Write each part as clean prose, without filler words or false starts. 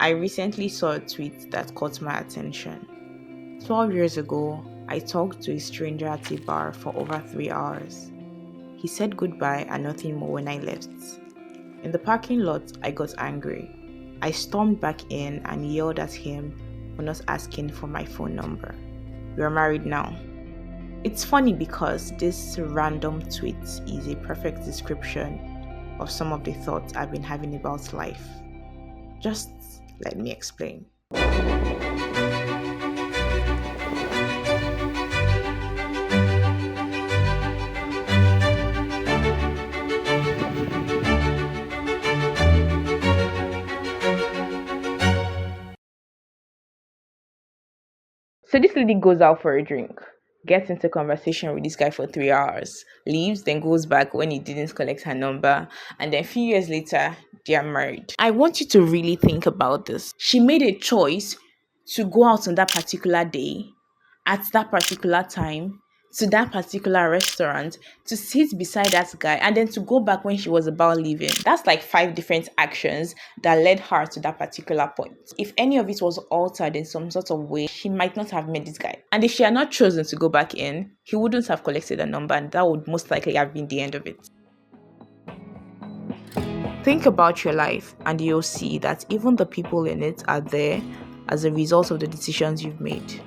I recently saw a tweet that caught my attention. 12 years ago, I talked to a stranger at a bar for over 3 hours. He said goodbye and nothing more when I left. In the parking lot, I got angry. I stormed back in and yelled at him for not asking for my phone number. We are married now. It's funny because this random tweet is a perfect description of some of the thoughts I've been having about life. Just let me explain. So this lady goes out for a drink, gets into conversation with this guy for 3 hours, leaves, then goes back when he didn't collect her number, and then a few years later, they are married. I want you to really think about this. She made a choice to go out on that particular day, at that particular time, to that particular restaurant, to sit beside that guy, and then to go back when she was about leaving. That's like 5 different actions that led her to that particular point. If any of it was altered in some sort of way, she might not have met this guy. And if she had not chosen to go back in, he wouldn't have collected a number, and that would most likely have been the end of it. Think about your life and you'll see that even the people in it are there as a result of the decisions you've made.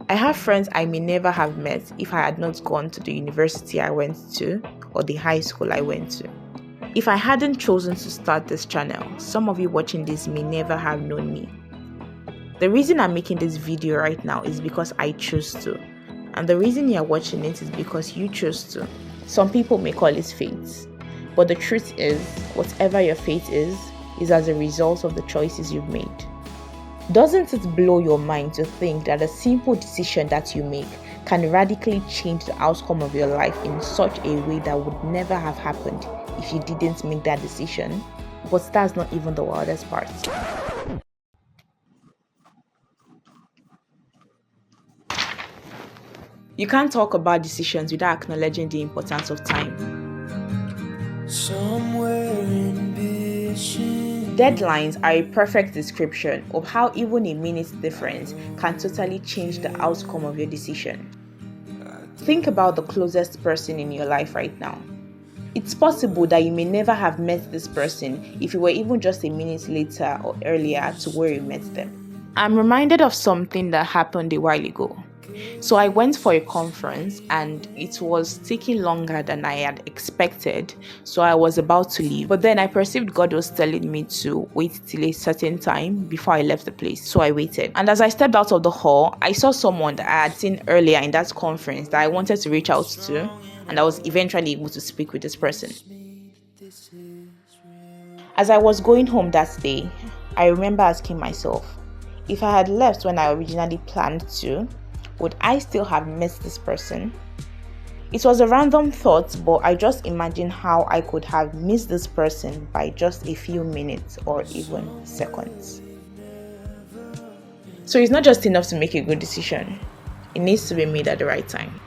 I have friends I may never have met if I had not gone to the university I went to or the high school I went to. If I hadn't chosen to start this channel, some of you watching this may never have known me. The reason I'm making this video right now is because I chose to. And the reason you're watching it is because you chose to. Some people may call it fate. But the truth is, whatever your fate is as a result of the choices you've made. Doesn't it blow your mind to think that a simple decision that you make can radically change the outcome of your life in such a way that would never have happened if you didn't make that decision? But that's not even the wildest part. You can't talk about decisions without acknowledging the importance of time. Deadlines are a perfect description of how even a minute's difference can totally change the outcome of your decision. Think about the closest person in your life right now. It's possible that you may never have met this person if you were even just a minute later or earlier to where you met them. I'm reminded of something that happened a while ago. So I went for a conference and it was taking longer than I had expected, so I was about to leave. But then I perceived God was telling me to wait till a certain time before I left the place, so I waited. And as I stepped out of the hall, I saw someone that I had seen earlier in that conference that I wanted to reach out to, and I was eventually able to speak with this person. As I was going home that day, I remember asking myself, if I had left when I originally planned to, would I still have missed this person? It was a random thought, but I just imagined how I could have missed this person by just a few minutes or even seconds. So it's not just enough to make a good decision. It needs to be made at the right time.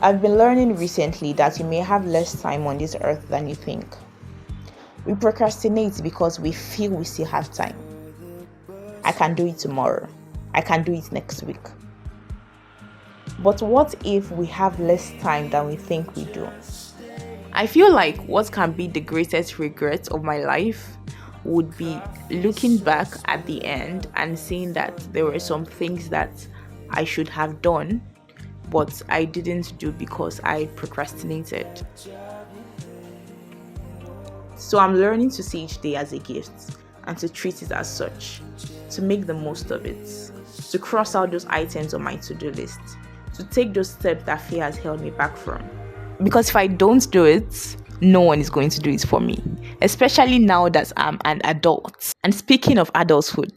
I've been learning recently that you may have less time on this earth than you think. We procrastinate because we feel we still have time. I can do it tomorrow. I can do it next week. But what if we have less time than we think we do? I feel like what can be the greatest regret of my life would be looking back at the end and seeing that there were some things that I should have done, but I didn't do because I procrastinated. So I'm learning to see each day as a gift and to treat it as such, to make the most of it, to cross out those items on my to-do list, to take those steps that fear has held me back from. Because if I don't do it, no one is going to do it for me, especially now that I'm an adult. And speaking of adulthood,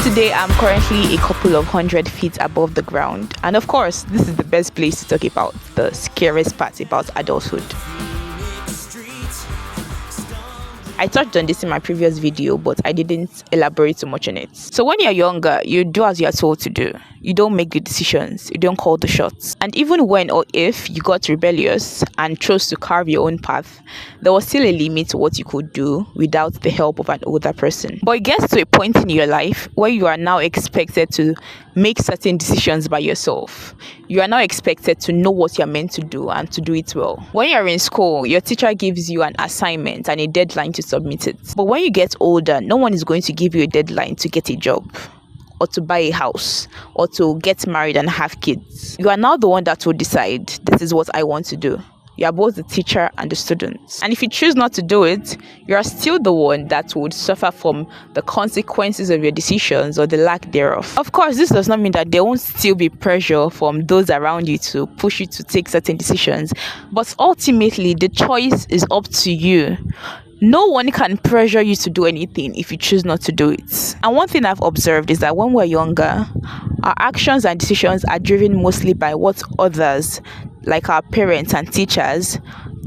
today I'm currently a couple of 100 feet above the ground, and of course this is the best place to talk about the scariest part about adulthood. I touched on this in my previous video, but I didn't elaborate too much on it. So when you're younger, you do as you're told to do. You don't make the decisions, you don't call the shots. And even when or if you got rebellious and chose to carve your own path, there was still a limit to what you could do without the help of an older person. But it gets to a point in your life where you are now expected to make certain decisions by yourself. You are now expected to know what you're meant to do and to do it well. When you're in school, your teacher gives you an assignment and a deadline to submit it. But when you get older, no one is going to give you a deadline to get a job, or to buy a house, or to get married and have kids. You are now the one that will decide, this is what I want to do. You are both the teacher and the student. And if you choose not to do it, you are still the one that would suffer from the consequences of your decisions or the lack thereof. Of course, this does not mean that there won't still be pressure from those around you to push you to take certain decisions. But ultimately, the choice is up to you. No one can pressure you to do anything if you choose not to do it. And one thing I've observed is that when we're younger, our actions and decisions are driven mostly by what others, like our parents and teachers,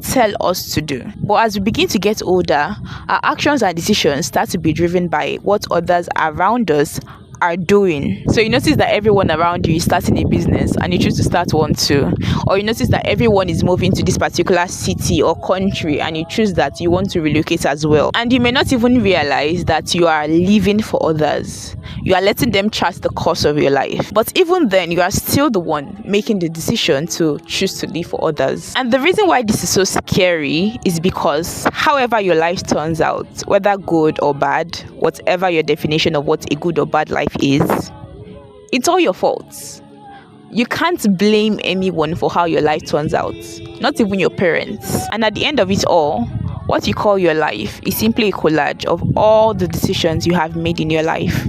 tell us to do. But as we begin to get older, our actions and decisions start to be driven by what others around us are doing. So you notice that everyone around you is starting a business and you choose to start one too. Or you notice that everyone is moving to this particular city or country and you choose that you want to relocate as well. And you may not even realize that you are living for others. You are letting them chart the course of your life. But even then, you are still the one making the decision to choose to live for others. And the reason why this is so scary is because however your life turns out, whether good or bad, whatever your definition of what a good or bad life is, it's all your faults. You can't blame anyone for how your life turns out, not even your parents. And at the end of it all, what you call your life is simply a collage of all the decisions you have made in your life,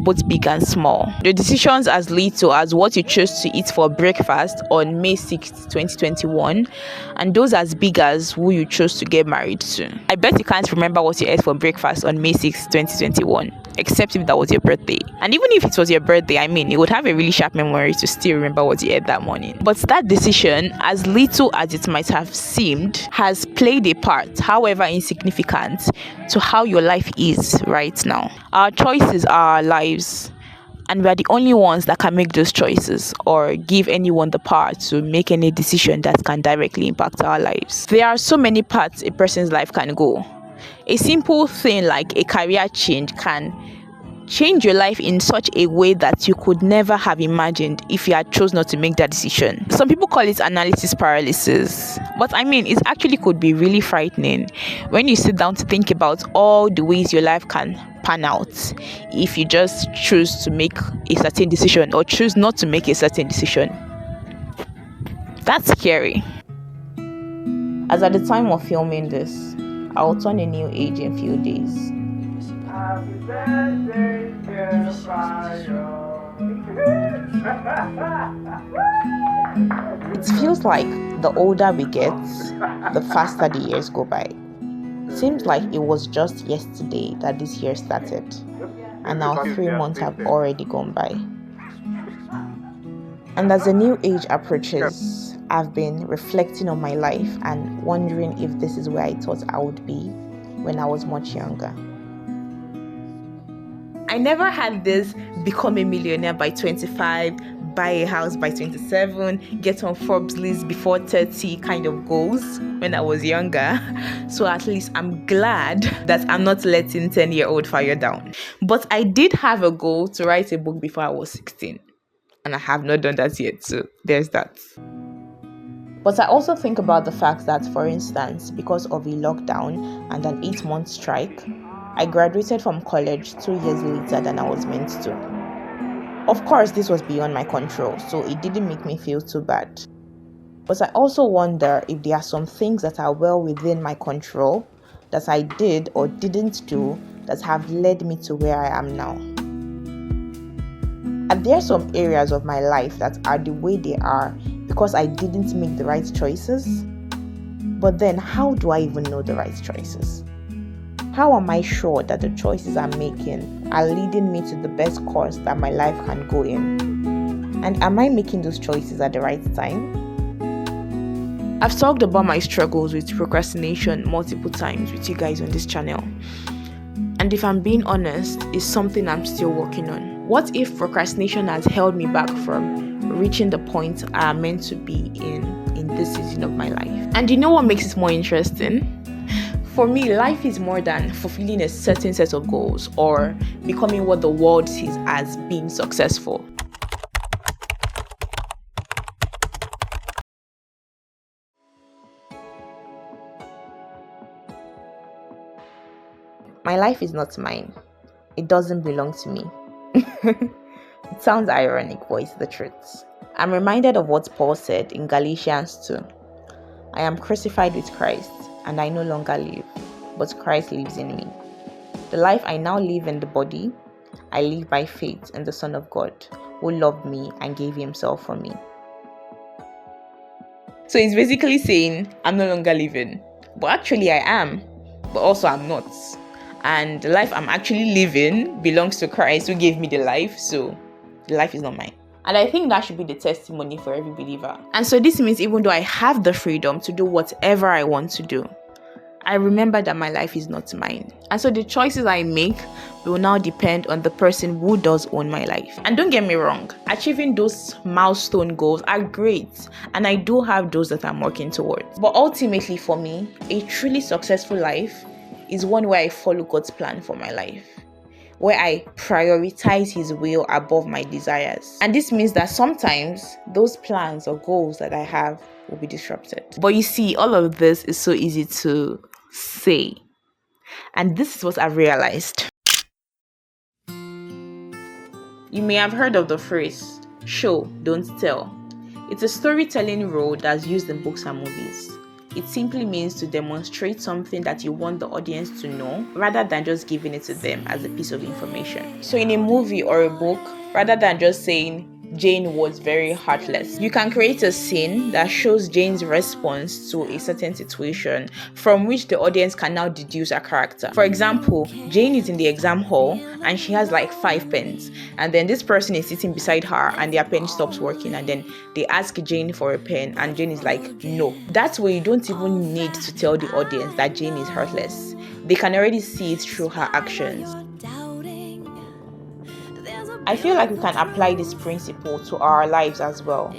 both big and small. The decisions as little as what you chose to eat for breakfast on May 6th, 2021, and those as big as who you chose to get married to. I bet you can't remember what you ate for breakfast on May 6th, 2021, except if that was your birthday. And even if it was your birthday, you would have a really sharp memory to still remember what you ate that morning. But that decision, as little as it might have seemed, has played a part, however insignificant, to how your life is right now. Our choices are our lives, and we are the only ones that can make those choices or give anyone the power to make any decision that can directly impact our lives. There are so many paths a person's life can go. A simple thing like a career change can change your life in such a way that you could never have imagined if you had chosen not to make that decision. Some people call it analysis paralysis, but it actually could be really frightening when you sit down to think about all the ways your life can pan out if you just choose to make a certain decision or choose not to make a certain decision. That's scary. As at the time of filming this, I will turn a new age in a few days. Happy birthday, It feels like the older we get, the faster the years go by. Seems like it was just yesterday that this year started, and now 3 months have already gone by. And as the new age approaches, I've been reflecting on my life and wondering if this is where I thought I would be when I was much younger. I never had this become a millionaire by 25, buy a house by 27, get on Forbes list before 30 kind of goals when I was younger. So at least I'm glad that I'm not letting 10-year-old fire down. But I did have a goal to write a book before I was 16. And I have not done that yet, so there's that. But I also think about the fact that, for instance, because of a lockdown and an 8-month strike, I graduated from college 2 years later than I was meant to. Of course, this was beyond my control, so it didn't make me feel too bad. But I also wonder if there are some things that are well within my control that I did or didn't do that have led me to where I am now. And there are some areas of my life that are the way they are because I didn't make the right choices. But then, how do I even know the right choices? How am I sure that the choices I'm making are leading me to the best course that my life can go in? And am I making those choices at the right time? I've talked about my struggles with procrastination multiple times with you guys on this channel. And if I'm being honest, it's something I'm still working on. What if procrastination has held me back from reaching the point I am meant to be in this season of my life? And you know what makes it more interesting? For me, life is more than fulfilling a certain set of goals or becoming what the world sees as being successful. My life is not mine. It doesn't belong to me. It sounds ironic, but it's the truth. I'm reminded of what Paul said in Galatians 2. I am crucified with Christ, and I no longer live, but Christ lives in me. The life I now live in the body, I live by faith in the Son of God, who loved me and gave himself for me. So it's basically saying, I'm no longer living. But actually I am, but also I'm not. And the life I'm actually living belongs to Christ who gave me the life, so the life is not mine. And I think that should be the testimony for every believer. And so this means even though I have the freedom to do whatever I want to do, I remember that my life is not mine. And so the choices I make will now depend on the person who does own my life. And don't get me wrong, achieving those milestone goals are great. And I do have those that I'm working towards. But ultimately for me, a truly successful life is one where I follow God's plan for my life, where I prioritize his will above my desires. And this means that sometimes those plans or goals that I have will be disrupted. But you see, all of this is so easy to say. And this is what I've realized. You may have heard of the phrase, show, don't tell. It's a storytelling role that's used in books and movies. It simply means to demonstrate something that you want the audience to know rather than just giving it to them as a piece of information. So in a movie or a book, rather than just saying Jane was very heartless, you can create a scene that shows Jane's response to a certain situation from which the audience can now deduce her character. For example, Jane is in the exam hall and she has like 5 pens, and then this person is sitting beside her and their pen stops working, and then they ask Jane for a pen and Jane is like, no. That's where you don't even need to tell the audience that Jane is heartless. They can already see it through her actions. I feel like we can apply this principle to our lives as well.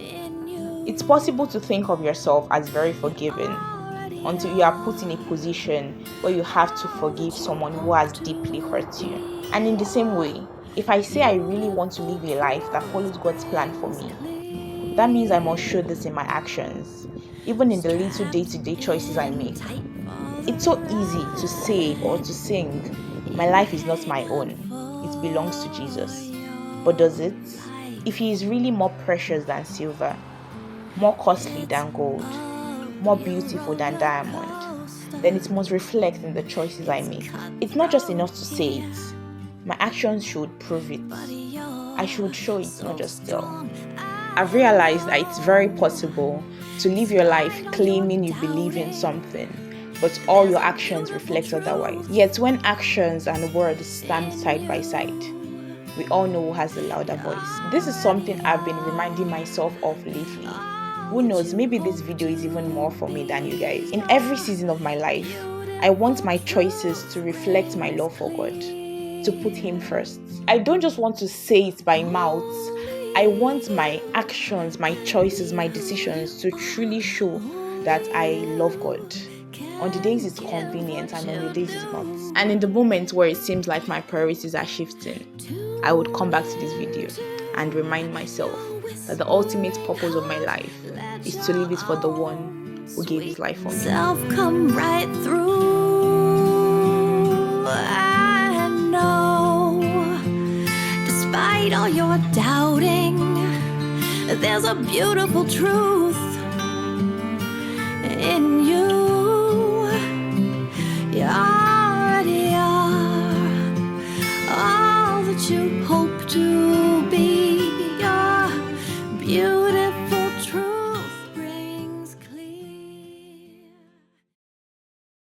It's possible to think of yourself as very forgiving until you are put in a position where you have to forgive someone who has deeply hurt you. And in the same way, if I say I really want to live a life that follows God's plan for me, that means I must show this in my actions, even in the little day-to-day choices I make. It's so easy to say or to sing, my life is not my own, it belongs to Jesus. But does it? If he is really more precious than silver, more costly than gold, more beautiful than diamond, then it must reflect in the choices I make. It's not just enough to say it. My actions should prove it. I should show it, not just tell. I've realized that it's very possible to live your life claiming you believe in something, but all your actions reflect otherwise. Yet when actions and words stand side by side, we all know who has the louder voice. This is something I've been reminding myself of lately. Who knows, maybe this video is even more for me than you guys. In every season of my life, I want my choices to reflect my love for God, to put him first. I don't just want to say it by mouth. I want my actions, my choices, my decisions to truly show that I love God. On the days it's convenient and on the days it's not. And in the moments where it seems like my priorities are shifting, I would come back to this video and remind myself that the ultimate purpose of my life is to live it for the one who gave his life for me. Come right through. I know, despite all your doubting, there's a beautiful truth in you. You already are all that you hold.